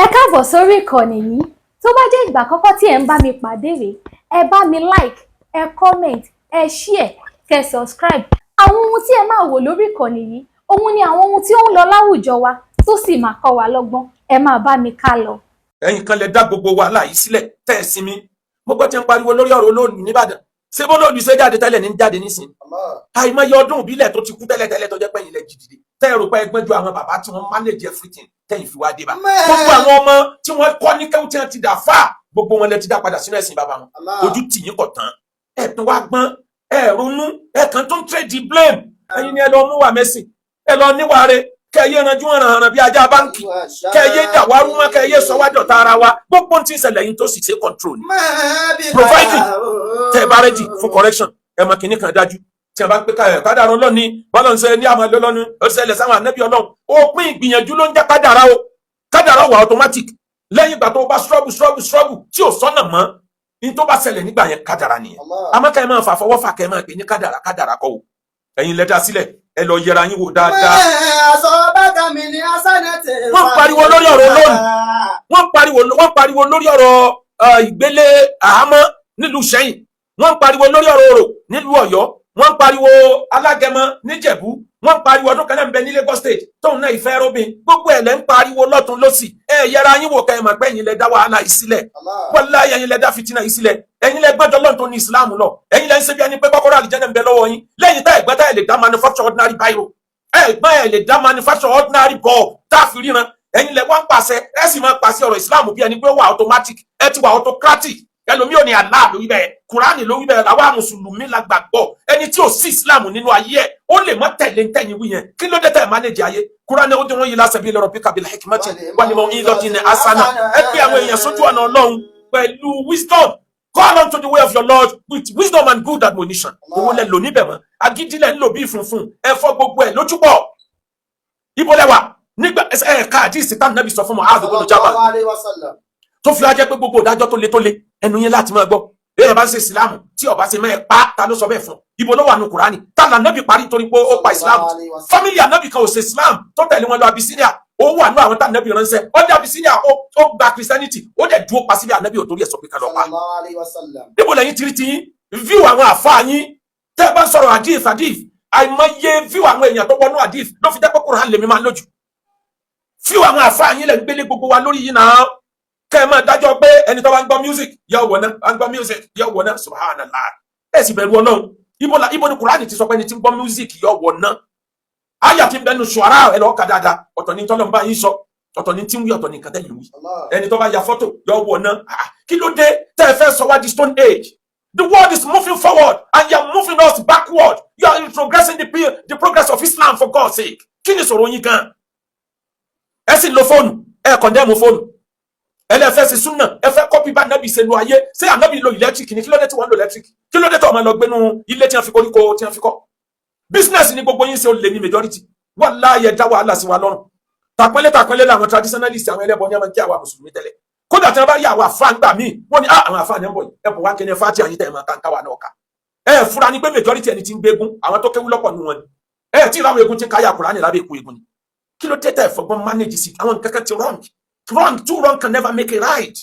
Ẹ káàbọ̀ sórí ìkànnì yìí. Tó bá jẹ́ ìgbà àkọ́kọ́ tí ẹ̀ ń bá mi pàdé rèé, ẹ bá mi like, ẹ comment, ẹ share, kẹ́ subscribe. Àwọn ohun tí ẹ máa wò lórí ìkànnì yìí, òun ni àwọn ohun tí ó ń lọ láwùjọ wa tó sì máa kọ́ wa lọ́gbọ́n. Ẹ máa bá mi ká lọ. Ẹ̀yin kan lè dá gbogbo wàhálà yìí sílẹ̀ tẹ́ ẹ sinmi. Mo gbọ́ tí ń pariwo lórí ọ̀rọ̀ olóòlù nìbàdàn. Ṣé bó lóòlù ṣe jáde tẹ́lẹ̀ ní jáde nísìnyí? Àìmọye ọdún ìbílẹ̀ tó ti kú tẹ́lẹ̀ tó jẹ́ pé ẹ̀yin lẹ jìdìde. Tẹ́ ẹ rò pé ẹgbẹ́ ju àwọn bàbá tí wọ́n manage everything tẹ́yìn fi wá dé bá. Gbogbo àwọn ọmọ tí wọ́n kọ́ ní kẹ́wù tí wọ́n ti dà fà gbogbo wọn lẹ ti dá padà sínú ẹ̀sìn bàbá wọn. Ojú tì yín kọ̀ tán. Ẹ tún wá gbọ́n, ẹ ronú, ẹ kàn tó ń trade blame. Ẹ̀yin ni ẹ lọ mú wà mẹ́sìn, ẹ lọ níwàre. Kẹyẹ ranjú ọ̀ràn bí ajá báńkì, kẹyẹ dàwárú mọ́, kẹyẹ sọwádọ̀ tààrà wa, gbogbo tí ń ṣẹlẹ̀ yín tó sì ṣe control ni. Providing tẹ bá rẹ́dì fún correction, ẹ mọ kìíní kan dájú. Tí a bá ń pè kádàrá Ọlọ́run ní bọ́lá ń ṣe ní àmọ́ lọ́lọ́nu, ó ṣẹlẹ̀ sáwọn ànábì Ọlọ́run. Òpin ìgbìyànjú ló ń jẹ́ kádàrá o. Kádàrá wà automatic. Lẹ́yìn ìgbà tó bá struggle tí ò sọ́nà mọ́, ní tó bá ṣẹlẹ̀ nígbà yẹn kádàrá nìyẹn. Àmọ́ kẹ́ ẹ máa fà fọwọ́ fà kẹ́ ẹ máa pè ní kádàrá kọ́ o. Ẹ̀yin lẹ dá sílẹ̀, ẹ lọ yẹra yín wò dáadáa. Wọ́n pariwo lórí ọ̀rọ̀ olóòlù. Wọ́n pariwo lórí ọ̀rọ̀ ìgbélé àhámọ́ nílùú Ṣẹ́yìn. Wọ́n pariwo lórí ọ̀rọ̀ Òrò nílùú Ọ̀yọ́. Wọ́n pariwo Alágẹmọ níjẹ̀bú. Wọ́n pariwo ọdún kan náà ń bẹ ní Lagos State tóun náà ìfẹ́ robin. Gbogbo ẹ̀ lẹ́ ń pariwo lọ́tún lọ́sì. Ẹ yẹra yín wò kẹ́ ẹ mọ̀ pé ẹ̀yin lẹ dá wàhálà yìí sílẹ̀. Wallahi ẹ̀yin lẹ dá fìtínà yìí sílẹ̀. Ẹ̀yin lẹ gbọ́dọ̀ lọ́n tó ní Islam lọ. Ẹ̀yin lẹ ń ṣe bí ẹni pé kọ́kọ́rọ́ àlìjẹ́nà ń bẹ lọ́wọ́ yín. Lẹ́yìn tá ẹ̀gbẹ́ tá ẹ̀ lè dá manufacture ordinary biro. Ẹ̀gbọ́n ẹ̀ lè dá manufacture ordinary bulb tá a fi ríran. Ẹ̀yin lẹ wá ń pàṣẹ ẹ sì máa pàṣẹ ọ̀rọ̀ Islam bí ẹni pé ó wà automatic. Ẹ ti wà autocratic. Ẹlòmí ò ní Allah ló wí bẹ́ẹ̀, Kùránì ló wí bẹ́ẹ̀, àwa Mùsùlùmí la gbàgbọ́. Ẹni tí ò sí Islam nínú ayé ẹ̀, ó lè má tẹ̀lé ń tẹ̀yìn wí yẹn. Kí ló dé tẹ̀ manage ayé? Kùránì ó dín wọ́n yìí lásán bí lọ́rọ̀ píkà bil hikmati wal maw'izati hasana. Ẹ pé àwọn èèyàn sójú ọ̀nà Ọlọ́run pẹ̀lú wisdom. Call on to the way of your Lord with wisdom and good admonition. Owó lẹ lò níbẹ̀ mọ́. Agídílẹ̀ ń lò bí funfun. Ẹ fọ́ gbogbo ẹ̀ lójúbọ̀. Ibo lẹ́wà nígbà ẹ̀ka àdìsí tá nàbì sọ fún mọ́ àdúgbò Jabal. Tó fi ajẹ́ pé gbogbo ìdájọ́ tó le ẹnu yẹn láti máa gbọ́. Bẹ́ẹ̀ bá ń ṣe ìsìlámù tí ọba ṣe mẹ́ẹ̀ pa ta ló sọ bẹ́ẹ̀ fún. Ibo ló wà nù Kùránì. Tá là nàbì parí torí pé ó pa ìsìlámù. Fámílì ànábì kan ò ṣe ìsìlámù tó tẹ̀lé wọn lọ Abisinia. Ó wà nù àwọn tá nàbì ránṣẹ́. Ó dé Abisinia ó gba Christianity. Ó dẹ̀ dúró pa síbi ànábì òtórí ẹ̀ sọ pé ká lọ pa. Níbo lẹ́yìn tiri ti yín? View àwọn àfáà yín. Tẹ́ ẹ bá ń sọ̀rọ̀ hadith. Àìmọye view àwọn èèyàn tó wọnú hadith ló fi jẹ́ pé Kùránì lèmi máa lójú. View àwọn àfáà yín lẹ̀ ń gbélé gbogbo wa lórí yìí náà. Kẹ́ ẹ máa dájọ́ pé ẹni tó bá ń gbọ́ music yọ wọ̀ náà, bá ń gbọ́ music yọ wọ̀ náà, subhanallah. Ẹ sì bẹ̀rù Ọlọ́run. Ibo ni Kùránì ti sọ pé ẹni tí ń gbọ́ music yọ wọ̀ náà. Àyà tí ń bẹnu Ṣuara ẹ lọ́ọ́ ka dáadáa. Ọ̀tọ̀ ni tọ́lọ́ ń bá yín sọ. Ọ̀tọ̀ ni tí ń wí, ọ̀tọ̀ ni nǹkan tẹ́lẹ̀ wí. Ẹni tó bá ya fọ́tò yọ wọ̀ náà. Kí ló dé tẹ́ ẹ fẹ́ sọ wá di stone age? The world is moving forward and you are moving us backward. You are retrogressing the progress of Islam for God's sake. Kí ni ìṣòro yín gan? Ẹ sì lo fóònù, ẹ condemn fóònù. Ẹlẹ́fẹ́ sí súnà, ẹ fẹ́ kọ́pì bá nábì ṣe lu ayé. Ṣé ànábì lo electric ni? Kí ló dé tí wọ́n lo electric? Kí ló dé tí ọmọ lọ gbénu ilé tí wọ́n fi koríko tí wọ́n fi kọ́? Business ni gbogbo yín ṣe ó lè ní majority. Wallahi ẹ dá wàhálà sí wa lọ́rùn. Tàpẹ́lẹ́ làwọn traditionalists àwọn ẹlẹ́bọ ní ọmọ kí àwa mùsùlùmí tẹ́lẹ̀. Kódà tí wọ́n bá rí àwọn àfáà ńgbà míì, wọ́n ní àwọn àfáà ní ń bọ̀ yìí. Ẹ bọ̀ wá kẹ́ni fáti àyín tẹ̀ máa ká wà náà ká. Ẹ fura ni pé majority ẹni tí ń gbégún, àwọn tó kéwú lọ́pọ̀ nù wọn ni. Ẹ tí ìlànà egun ti ń káyà Kùránì lábẹ́ èkó egun ni. Kí ló dé tẹ̀ fọgbọ́n manage sí àwọn nǹkan kan ti wrong. Too wrong can never make it right.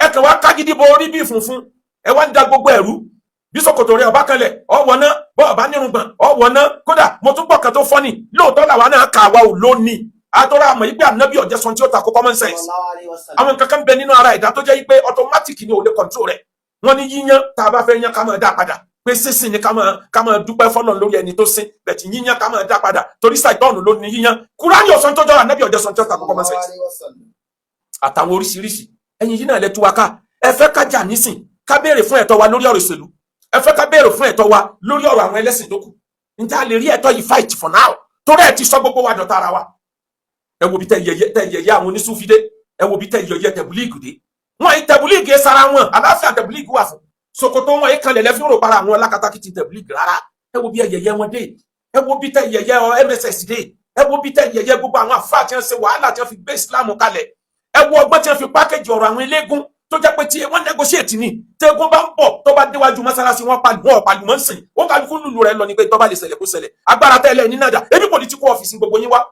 Ẹ kàn wá kágídí bo orí bí funfun. Ẹ wá ń da gbogbo ẹ̀rú. Bí ṣòkòtò rẹ̀ ọba kanlẹ̀, ọwọ́ náà, bọ́ ọba nírùngbọ̀n, ọwọ́ náà, kódà mo tún gbọ́ kan tó fọ́nì. Lóòótọ́ làwa náà kà wá ò lónìí. Àtọ́ra àmọ̀ yí pé ànábì ọ̀jẹ̀ sọ tí ó takò common sense. Àwọn nǹkan kan bẹ nínú ara ẹ̀dá tó jẹ́ yí pé automatic ni ò lè control rẹ̀. Wọ́n ní yíyan tá a bá fẹ́ yan ká máa dá padà. Pé sísìn ni ká máa dúpẹ́ fọ́lọ́run lórí ẹni tó sin. Bẹ̀tì yíyan ká máa dá padà. Torí Ṣàìtánù ló ní yíyan. Kùránì ọ̀sán tó jọra ànábì ọ̀jẹ̀ sọ tí ó takò common sense. Àtàwọn oríṣiríṣi ẹ̀yin yìí náà lẹ tú wa ká. Ẹ fẹ́ ká jà nísìn ká béèrè fún ẹ̀tọ́ wa lórí ọ̀rọ̀ ìṣèlú. Ẹ fẹ́ ká béèrè fún ẹ̀tọ́ wa lórí ọ̀rọ̀ àwọn ẹlẹ́sìn tó kù. Ǹjẹ́ a lè rí ẹ̀tọ́ yìí fight for now? Torí ẹ̀ ti sọ gbogbo wa dọ̀tá ara wa. Ẹ wo bí tẹ yẹyẹ àwọn onísúfídé. Ẹ wo bí tẹ yẹyẹ tẹ̀bùlíìgì dé. Wọ́n yìí tẹ̀bùlíìgì sara wọn. Àlàáfíà tẹ̀bùlíìgì wà fún. Ṣòkòtò wọn yìí kanlẹ̀ lẹ́fí rò para àwọn alákatakítí tẹ̀bùlíìgì rárá. Ẹ wo bí yẹyẹ wọn dé. Ẹ wo bí tẹ yẹyẹ MSS dé. Ẹ wo bí tẹ yẹyẹ gbogbo àwọn àfáà tí wọ́n ṣe wàhálà tí wọ́n fi gbé Islam kalẹ̀. Ẹ wo ọgbọ́n tí wọ́n fi pákéjì ọ̀rọ̀ àwọn eléégún tó jẹ́ pé tí wọ́n negotiate ni tẹ́gùn bá ń bọ̀ tó bá déwájú mọ́sálásí wọn pàlù mọ́ ń sìn ó kálukú lùlù rẹ̀ lọ ní pé tó bá lè ṣẹlẹ̀ kó ṣẹlẹ̀ agbára tẹ́lẹ̀ ní nàdà ebi political office gbogbo yín wá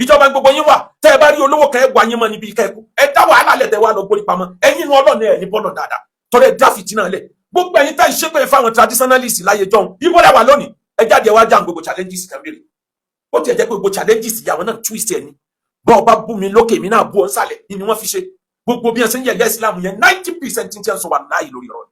ìjọba gbogbo yín wà tẹ́ ẹ bá rí olówó kan ẹ wà yín mọ́ níbi kẹ́ẹ̀kọ́ ẹ dá wàhálà lẹ̀ tẹ́ wà lọ gbórí pamọ́ ẹ̀yin inú ọlọ́ọ̀ni ẹ̀ ní bọ́ọ̀lù dáadáa tọ́lẹ̀ dá fìtínà lẹ̀ gbogbo ẹ̀yin tá ìṣépè fáwọn traditionalist láyé jọ̀hún ibo lẹ wà lónìí ẹ jáde wá jà gbogbo challenges kan béèrè ó ti ẹ̀ jẹ́ pé gbogbo challenges yà wọn náà twist ẹ̀ ní bọ́ọ̀ bá bú mi lókè mi náà bú ọ nsàlẹ̀ ni wọ́n fi ṣe gbogbo bí ẹ ṣe ń yẹ̀yẹ́ Islam yẹn 90% ti ń sọ wà láàyè lórí ọ̀rọ̀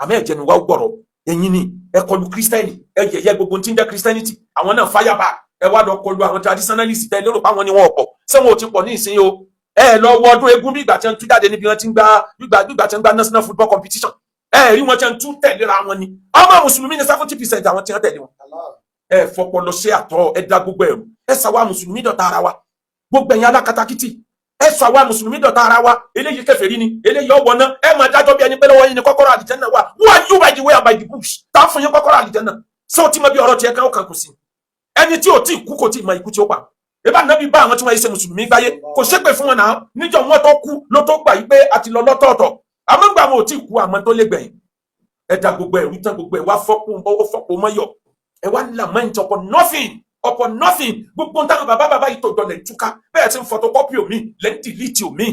àmọ́ ẹ̀jẹ̀ ni wá gbọ̀rọ̀ ẹ̀yin ni ẹ kọlu Christian ẹ yẹ̀yẹ́ gbogbo tí ń jẹ́ Christianity àwọn náà fire back ẹ wá lọ kọlu àwọn traditionalist tẹ lérò páwọn ni wọn ọ̀pọ̀ ṣé wọn ò ti pọ̀ ní ìsìn o ẹ lọ wọ ọdún eégún bí ìgbà tí wọn tú jáde níbi wọn ti ń gbá ìgbà tí wọn gbá national football competition ẹ rí wọn tí wọn tú tẹ̀léra wọn ni ọmọ mùsùlùmí ní 70% àwọn tí wọn tẹ̀lé wọn ẹ fọpọlọ ṣe àtọ ẹ dá gbogbo ẹrù ẹ sọ àwa mùsùlùmí dọ̀tá ara wa gbogbo ẹ̀yin alákatakítí ẹ sọ àwa mùsùlùmí dọ̀tá ara wa eléyìí kèfèrí ni eléyìí ọwọ́ náà ẹ máa dájọ́ bí ẹni pé lọ́wọ́ yín ni kọ́kọ́rọ́ àlìjẹ́nà wà who are you by the way and by the bush tá a fún yín kọ́kọ́rọ́ àlìjẹ́nà ṣé o ti mọ bí ọ̀rọ̀ tiẹ̀ kan ó kàn kù sí ẹni tí o ti kú kò tí ì mọ ikú tí ó pa ìbá nàbí bá àwọn tí wọ́n yẹ ṣe mùsùlùmí gbáyé kò ṣépè fún wọn náà níjọ́ wọn tó kú ló tó gbà yí pé a ti lọ lọ́tọ̀ọ̀tọ̀ àmọ́ gbà wọn ò tí ì kú àmọ́ tó lè gbẹ̀yìn ẹ da gbogbo ẹ̀rú tán gbogbo ẹ̀ wá fọ́pọ̀ mọ́yọ̀ ẹ wá lament upon nothing gbogbo táwọn bàbá yìí tó dọ̀lẹ̀ túká bẹ́ẹ̀ tí ń photocopy omi lẹ́ ń delete omi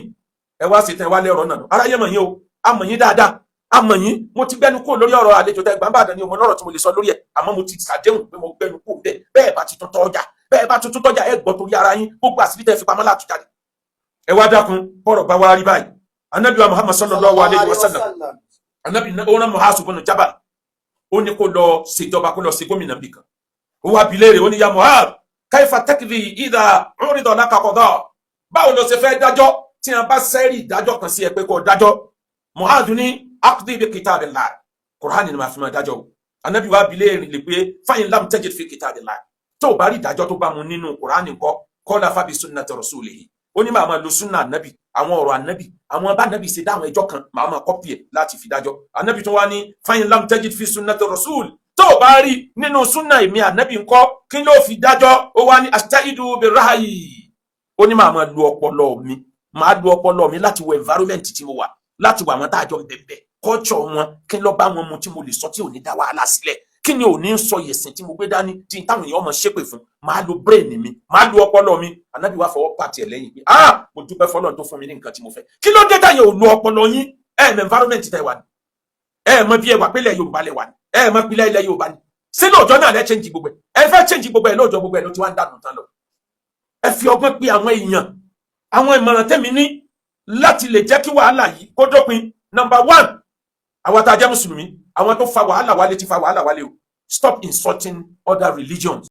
ẹ wá sí tẹ wá lẹ́rọ náà aráyé mọ̀ yín o amọ̀ yín dáadáa amọ̀ yín mo ti gbẹ́nu kúrò lórí ọ̀rọ̀ àlejò tẹ gbàǹbàdàn ni ọmọ lọ́rọ̀ tí mo lè sọ lórí ẹ̀ àmọ́ mo ti ṣàdéhùn pé mo gbẹ́nu kúrò bẹ́ẹ̀ bá ti tún tọ́jà bẹ́ẹ̀ bá tuntun tọ́jà ẹ gbọ́ torí ara yín gbogbo àṣírí tẹ́ fi pamọ́ láti jáde ẹ wá dákun bọ́rọ̀ bá wá rí báyìí anabi wa Muhammad sallallahu alayhi wa sallam anabi ọ̀nà Mu'adh bin Jabal ó ní kó lọ ṣèjọba kó lọ ṣe gómìnà bì kan ó wá bi léèrè ó ní ya Mu'adh kaifa takdi idha urida laka qada báwo ló ṣe fẹ́ dájọ́ tí wọ́n bá sẹ́rí ìdájọ́ kan sí ẹ pé kó dájọ́ Mu'adh ní aqdi bi kitabillah Qur'an ni màá fi máa dájọ́ anabi wa bi léèrè lè pé fa in lam tajid fi kitabillah tó o bá rí ìdájọ́ tó bá mu nínú Kùránì ńkọ́ kọ́lá fábí sunnati rasulihi ó ní màá máa lo sunna ànábì àwọn ọ̀rọ̀ ànábì àwọn bá ànábì ṣe dáhùn ẹjọ́ kan màá máa kọ́pì ẹ̀ láti fi dájọ́ ànábì tó wá ní fáyín lam tajid fi sunnati rasul tó o bá rí nínú sunna èmi ànábì ńkọ́ kí ló fi dájọ́ ó wá ní astaidu bi rahayi ó ní màá máa lo ọpọlọ mi láti wo environment tí mo wà láti wo àwọn tá a jọ bẹ̀bẹ̀ culture wọn kí ló bá wọn mu tí mo lè sọ tí ò ní dá wàhálà sílẹ̀ kí ni ò ní sọ yẹ̀sìn tí mo gbé dání tí táwọn èèyàn ọmọ ṣépè fún máa lo brain mi máa lo ọpọlọ mi ànábì wá fọwọ́ pàtì ẹ̀ lẹ́yìn pé mo dúpẹ́ fọlọ́run tó fún mi ní nǹkan tí mo fẹ́ kí ló dé táyà ò lo ọpọlọ yín mọ environment tẹ wà ní mọ bí ẹ wà pélé Yorùbá lẹ wà ní mọ pílẹ̀ ilẹ̀ Yorùbá ní sí lóòjọ́ náà lẹ́ change gbogbo ẹ fẹ́ change gbogbo ẹ lóòjọ́ gbogbo ẹ ló ti wá ń dànù tán lọ ẹ fi ọgbọ́n pé àwọn èèyàn àwọn ìmọ̀ràn tẹ́mi ní láti lè jẹ́ kí wàhálà yìí kó dópin number 1 àwọn tá a jẹ́ mùsùlùmí àwọn tó fa wàhálà wálé ti fa wàhálà wálé o stop insulting other religions